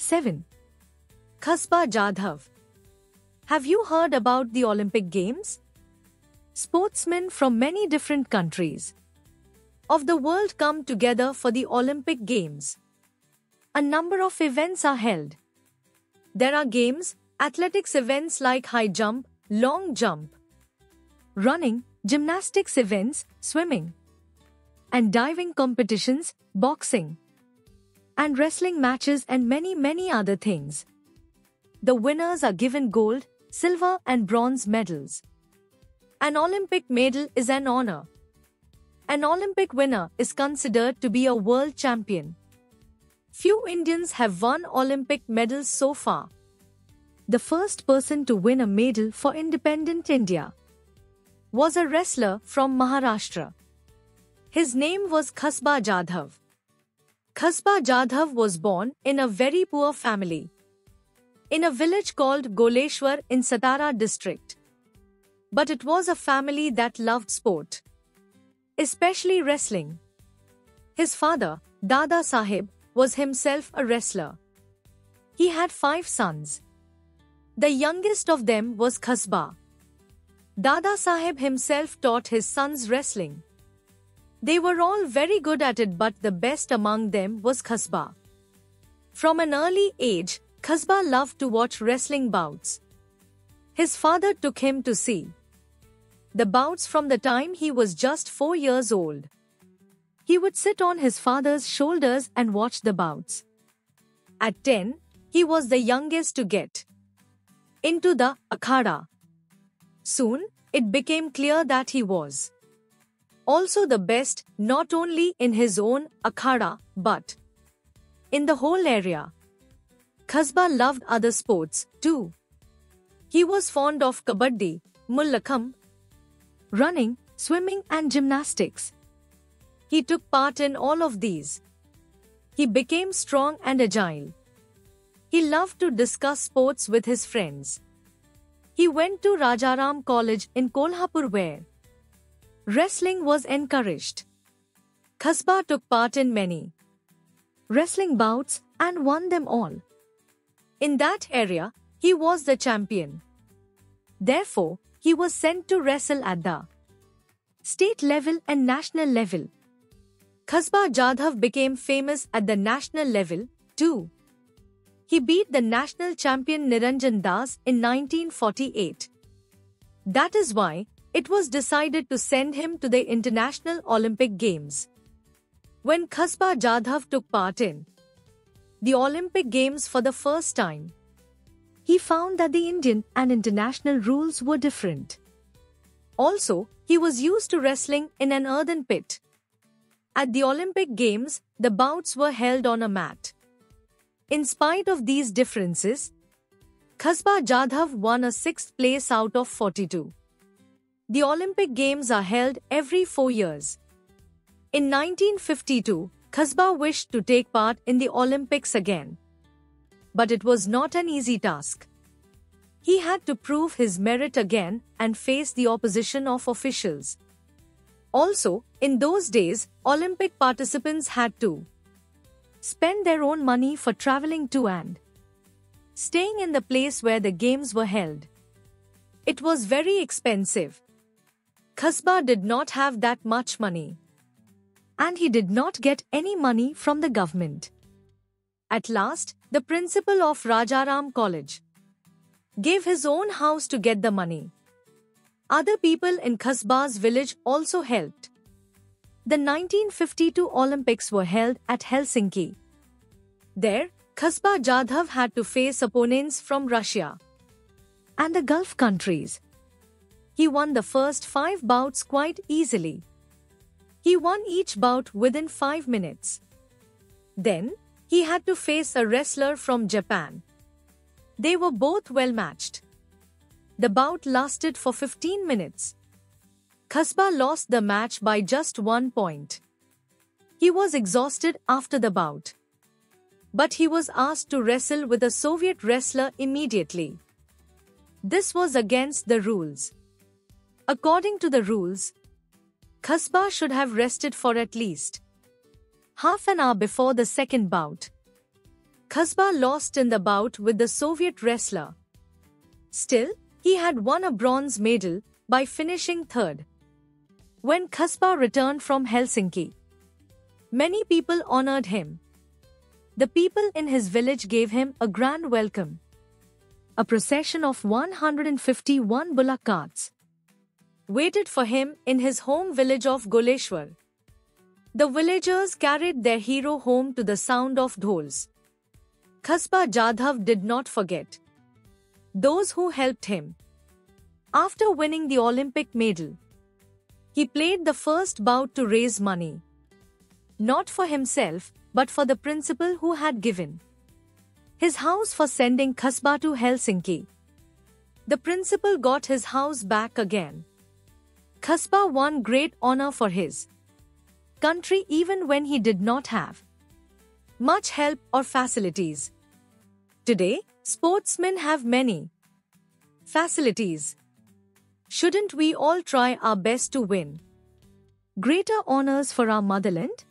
7. Kasba Jadhav. Have you heard about the Olympic Games? Sportsmen from many different countries of the world come together for the Olympic Games. A number of events are held. There are games, athletics events like high jump, long jump, running, gymnastics events, swimming, and diving competitions, boxing, and wrestling matches, and many other things. The winners are given gold, silver, and bronze medals. An Olympic medal is an honor. An Olympic winner is considered to be a world champion. Few Indians have won Olympic medals so far. The first person to win a medal for independent India was a wrestler from Maharashtra. His name was Kasba Jadhav. Kasba Jadhav was born in a very poor family in a village called Goleshwar in Satara district. But it was a family that loved sport, especially wrestling. His father, Dada Sahib, was himself a wrestler. He had 5 sons. The youngest of them was Kasba. Dada Sahib himself taught his sons wrestling. They were all very good at it, but the best among them was Kasba. From an early age, Kasba loved to watch wrestling bouts. His father took him to see the bouts from the time he was just 4 years old. He would sit on his father's shoulders and watch the bouts. At 10, he was the youngest to get into the akhada. Soon, it became clear that he was also the best, not only in his own akhada, but in the whole area. Kasba loved other sports, too. He was fond of kabaddi, mullakham, running, swimming, and gymnastics. He took part in all of these. He became strong and agile. He loved to discuss sports with his friends. He went to Rajaram College in Kolhapur where wrestling was encouraged. Kasba took part in many wrestling bouts and won them all. In that area, he was the champion. Therefore, he was sent to wrestle at the state level and national level. Kasba Jadhav became famous at the national level, too. He beat the national champion Niranjan Das in 1948. That is why it was decided to send him to the International Olympic Games. When Kasba Jadhav took part in the Olympic Games for the first time, he found that the Indian and international rules were different. Also, he was used to wrestling in an earthen pit. At the Olympic Games, the bouts were held on a mat. In spite of these differences, Kasba Jadhav won a 6th place out of 42. The Olympic Games are held every 4 years. In 1952, Kasba wished to take part in the Olympics again. But it was not an easy task. He had to prove his merit again and face the opposition of officials. Also, in those days, Olympic participants had to spend their own money for traveling to and staying in the place where the games were held. It was very expensive. Kasba did not have that much money, and he did not get any money from the government. At last, the principal of Rajaram College gave his own house to get the money. Other people in Kasba's village also helped. The 1952 Olympics were held at Helsinki. There, Kasba Jadhav had to face opponents from Russia and the Gulf countries. He won the first 5 bouts quite easily. He won each bout within 5 minutes. Then, he had to face a wrestler from Japan. They were both well matched. The bout lasted for 15 minutes. Kasba lost the match by just 1 point. He was exhausted after the bout. But he was asked to wrestle with a Soviet wrestler immediately. This was against the rules. According to the rules, Kasba should have rested for at least half an hour before the second bout. Kasbah lost in the bout with the Soviet wrestler. Still, he had won a bronze medal by finishing third. When Kasbah returned from Helsinki, many people honored him. The people in his village gave him a grand welcome. A procession of 151 bullock carts waited for him in his home village of Goleshwar. The villagers carried their hero home to the sound of dhols. Kasbah Jadhav did not forget those who helped him. After winning the Olympic medal, he played the first bout to raise money, not for himself but for the principal who had given his house for sending Kasbah to Helsinki. The principal got his house back again. Kasbah won great honor for his country even when he did not have much help or facilities. Today, sportsmen have many facilities. Shouldn't we all try our best to win greater honors for our motherland?